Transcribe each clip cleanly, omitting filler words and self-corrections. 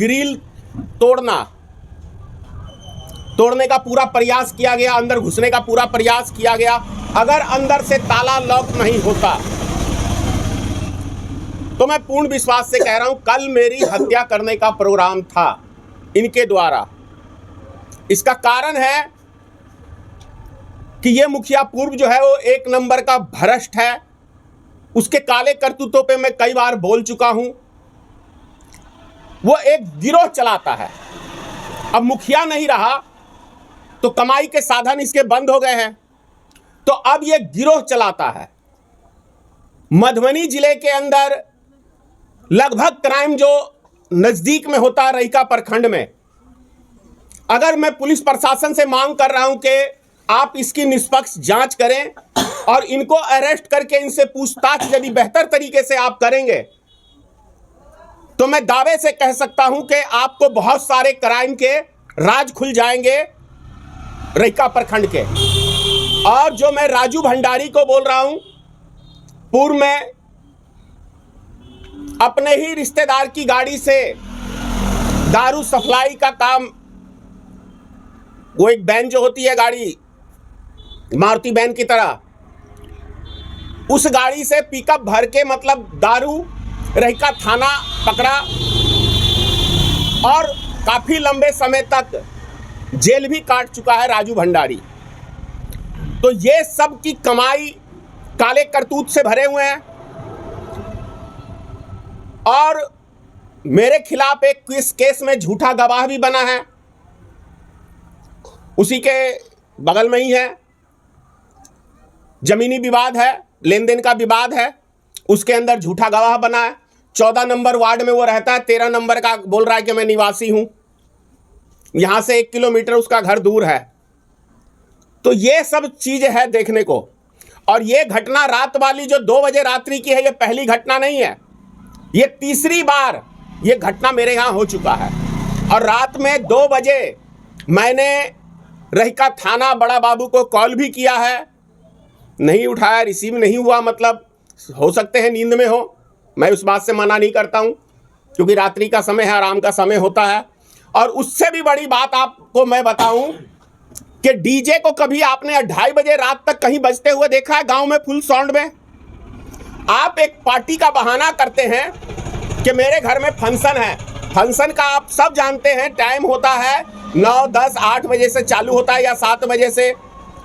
Grill तोड़ने का पूरा प्रयास किया गया, अंदर घुसने का पूरा प्रयास किया गया। अगर अंदर से ताला लॉक नहीं होता तो मैं पूर्ण विश्वास से कह रहा हूं कल मेरी हत्या करने का प्रोग्राम था इनके द्वारा। इसका कारण है कि ये मुखिया पूर्व जो है वो एक नंबर का भ्रष्ट है। उसके काले करतूतों पे मैं कई बार बोल चुका हूं। वो एक गिरोह चलाता है। अब मुखिया नहीं रहा तो कमाई के साधन इसके बंद हो गए हैं, तो अब ये गिरोह चलाता है। मधुबनी जिले के अंदर लगभग क्राइम जो नजदीक में होता है रहिका प्रखंड में, अगर मैं पुलिस प्रशासन से मांग कर रहा हूं कि आप इसकी निष्पक्ष जांच करें और इनको अरेस्ट करके इनसे पूछताछ यदि बेहतर तरीके से आप करेंगे तो मैं दावे से कह सकता हूं कि आपको बहुत सारे क्राइम के राज खुल जाएंगे रहिका प्रखंड के। और जो मैं राजू भंडारी को बोल रहा हूं, पूर्व में अपने ही रिश्तेदार की गाड़ी से दारू सप्लाई का काम, वो एक वैन जो होती है गाड़ी मारुति वैन की तरह, उस गाड़ी से पिकअप भर के मतलब दारू रहिका थाना पकड़ा और काफी लंबे समय तक जेल भी काट चुका है राजू भंडारी। तो ये सब की कमाई काले करतूत से भरे हुए हैं। और मेरे खिलाफ एक केस में झूठा गवाह भी बना है, उसी के बगल में ही है। जमीनी विवाद है, लेन देन का विवाद है, उसके अंदर झूठा गवाह बना है। 14 नंबर वार्ड में वो रहता है, 13 नंबर का बोल रहा है कि मैं निवासी हूं, यहां से 1 किलोमीटर उसका घर दूर है। तो ये सब चीज है देखने को। और ये घटना रात वाली जो 2 बजे रात्रि की है, ये पहली घटना नहीं है, ये तीसरी बार ये घटना मेरे यहां हो चुका है। और रात में 2 बजे मैंने रहिका थाना बड़ा बाबू को कॉल भी किया है, नहीं उठाया, रिसीव नहीं हुआ। मतलब हो सकते हैं नींद में हो, मैं उस बात से मना नहीं करता हूं, क्योंकि रात्रि का समय है, आराम का समय होता है। और उससे भी बड़ी बात आपको मैं बताऊं कि डीजे को कभी आपने 2:30 बजे रात तक कहीं बजते हुए देखा है गांव में फुल साउंड में? आप एक पार्टी का बहाना करते हैं कि मेरे घर में फंक्शन है। फंक्शन का आप सब जानते हैं टाइम होता है 9, 10, 8 बजे से चालू होता है या 7 बजे से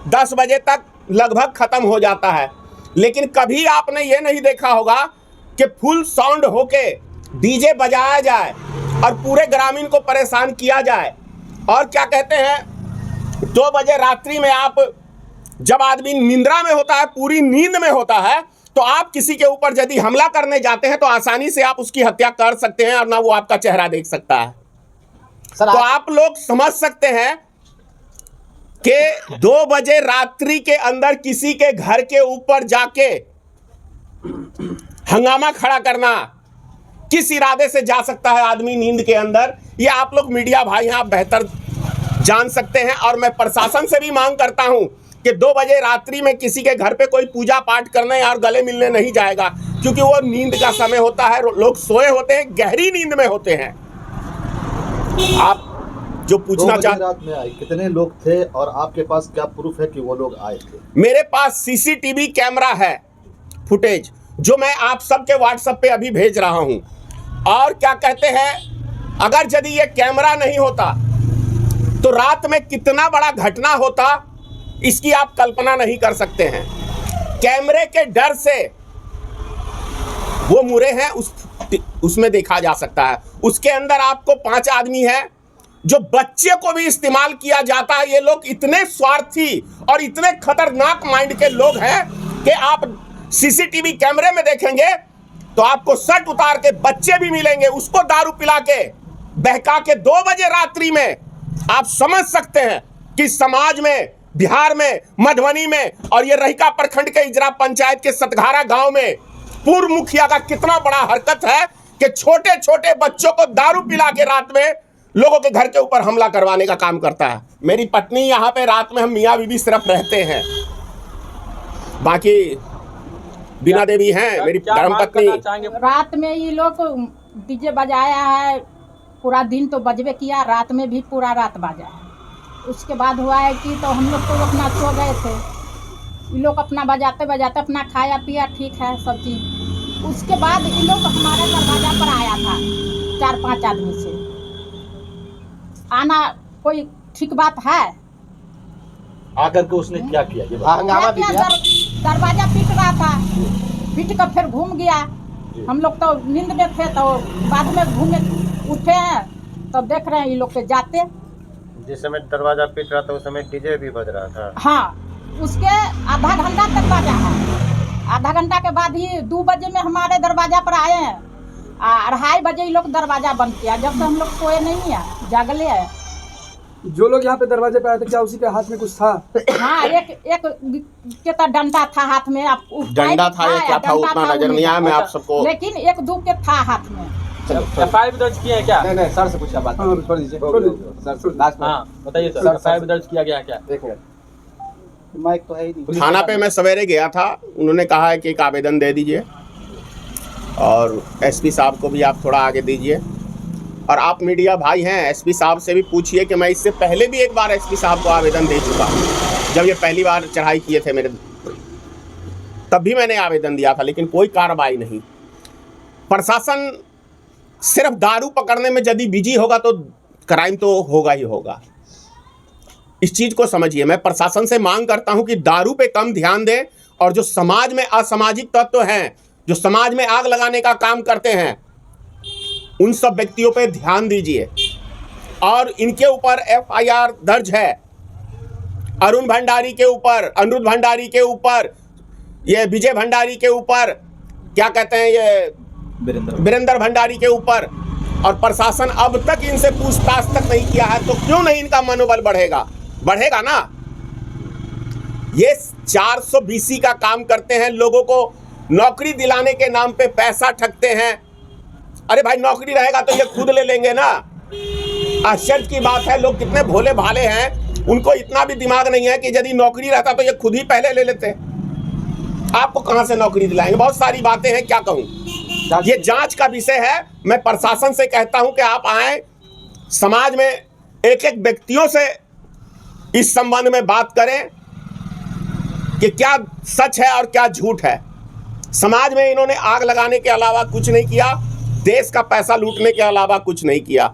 10 बजे तक लगभग खत्म हो जाता है। लेकिन कभी आपने ये नहीं देखा होगा कि फुल साउंड होके डीजे बजाया जाए और पूरे ग्रामीण को परेशान किया जाए। और क्या कहते हैं, 2 बजे रात्रि में आप, जब आदमी निंद्रा में होता है, पूरी नींद में होता है, तो आप किसी के ऊपर यदि हमला करने जाते हैं तो आसानी से आप उसकी हत्या कर सकते हैं और ना वो आपका चेहरा देख सकता है। तो आप लोग समझ सकते हैं कि 2 बजे रात्रि के अंदर किसी के घर के ऊपर जाके हंगामा खड़ा करना किस इरादे से जा सकता है आदमी नींद के अंदर, ये आप लोग मीडिया भाई हैं, आप बेहतर जान सकते हैं। और मैं प्रशासन से भी मांग करता हूं कि 2 बजे रात्रि में किसी के घर पे कोई पूजा पाठ करने और गले मिलने नहीं जाएगा, क्योंकि वो नींद का समय होता है, लोग सोए होते हैं, गहरी नींद में होते हैं। आप जो पूछना चाहते, रात में आए कितने लोग थे और आपके पास क्या प्रूफ है कि वो लोग आए थे? मेरे पास सीसीटीवी कैमरा है, फुटेज, जो मैं आप सबके व्हाट्सएप पे अभी भेज रहा हूं। और क्या कहते हैं, अगर यदि ये कैमरा नहीं होता तो रात में कितना बड़ा घटना होता, इसकी आप कल्पना नहीं कर सकते हैं। कैमरे के डर से वो मुरे हैं, उसमें देखा जा सकता है। उसके अंदर आपको 5 आदमी हैं, जो बच्चे को भी इस्तेमाल किया जाता है। ये लोग इतने स्वार्थी और इतने खतरनाक माइंड के लोग हैं कि आप सीसीटीवी कैमरे में देखेंगे तो आपको शर्ट उतार के बच्चे भी मिलेंगे, उसको दारू पिला के बहका के 2 बजे रात्रि में। आप समझ सकते हैं कि समाज में, बिहार में, मधुबनी में और ये रहिका प्रखंड के इजरा पंचायत के सतघारा गांव में पूर्व मुखिया का कितना बड़ा हरकत है कि छोटे छोटे बच्चों को दारू पिला के रात में लोगों के घर के ऊपर हमला करवाने का काम करता है। मेरी पत्नी यहाँ पे रात में, हम मियाँ बीवी सिर्फ रहते हैं, बाकी बीना देवी हैं मेरी धर्मपत्नी। रात में ये लोग डीजे बजाया है, पूरा दिन तो बजबे किया, रात में भी पूरा रात बाजा है। उसके बाद हुआ है कि तो हम लोग तो अपना सो गए थे, ये लोग अपना बजाते बजाते अपना खाया पिया, ठीक है सब चीज़। उसके बाद ये लोग हमारे दरवाजा पर आया था 4-5 आदमी से। आना कोई ठीक बात है? आकर के उसने क्या किया ये क्या हंगामा भी किया? किया। दरवाजा पीट रहा था, पीट कर फिर घूम गया। हम लोग तो नींद में थे, तो बाद में घूमे उठे हैं तो देख रहे हैं ये लोग के जाते। जिस समय दरवाजा पीट रहा था उस समय डीजे भी बज रहा था। हाँ, उसके आधा घंटा तक बाजा है। आधा घंटा के बाद ही 2 बजे में हमारे दरवाजा पर आए हैं। 2:30 बजे ये लोग दरवाजा बंद किया, जब से हम लोग सोए नहीं है, जागले है। जो लोग यहाँ पे दरवाजे पे आए थे क्या उसी के हाथ में कुछ था? हाँ, एक के तो डंडा था हाथ में। आप डंडा था या क्या था उतना नजर नहीं आया, मैं आप सबको। लेकिन 1-2 के था हाथ में। एफआईआर भी दर्ज किया है क्या? नहीं सर से पूछा बात। हाँ, छोड़ दीजिए सर, लास्ट में। हाँ बताइए सर, एफआईआर भी दर्ज किया गया है क्या? एक मिनट, माइक तो है ही नहीं। थाना पे मैं सवेरे गया था, उन्होंने कहा है कि एक आवेदन दे दीजिए और एसपी साहब को भी आप थोड़ा आगे दीजिए। और आप मीडिया भाई हैं, एसपी साहब से भी पूछिए कि मैं इससे पहले भी एक बार एसपी साहब को आवेदन दे चुका हूँ। जब ये पहली बार चढ़ाई किए थे मेरे, तब भी मैंने आवेदन दिया था, लेकिन कोई कार्रवाई नहीं। प्रशासन सिर्फ दारू पकड़ने में यदि बिजी होगा तो क्राइम तो होगा ही होगा। इस चीज को समझिए। मैं प्रशासन से मांग करता हूं कि दारू पे कम ध्यान दें और जो समाज में असामाजिक तत्व हैं, जो समाज में आग लगाने का काम करते हैं, उन सब व्यक्तियों पे ध्यान दीजिए। और इनके ऊपर एफआईआर दर्ज है। अरुण भंडारी के ऊपर, अनिरुद्ध भंडारी के ऊपर, ये विजय भंडारी के ऊपर, क्या कहते हैं ये वीरेंद्र भंडारी के ऊपर। और प्रशासन अब तक इनसे पूछताछ तक नहीं किया है, तो क्यों नहीं इनका मनोबल बढ़ेगा? बढ़ेगा ना। ये 420 का काम करते हैं, लोगों को नौकरी दिलाने के नाम पे पैसा ठगते हैं। अरे भाई, नौकरी रहेगा तो ये खुद ले लेंगे ना। आश्चर्य की बात है, लोग कितने भोले भाले हैं, उनको इतना भी दिमाग नहीं है कि यदि नौकरी रहता तो ये खुद ही पहले ले लेते। आपको कहां से नौकरी दिलाएंगे? बहुत सारी बातें हैं, क्या कहूं। ये जांच का विषय है। मैं प्रशासन से कहता हूं कि आप आए, समाज में एक एक व्यक्तियों से इस संबंध में बात करें कि क्या सच है और क्या झूठ है। समाज में इन्होंने आग लगाने के अलावा कुछ नहीं किया, देश का पैसा लूटने के अलावा कुछ नहीं किया।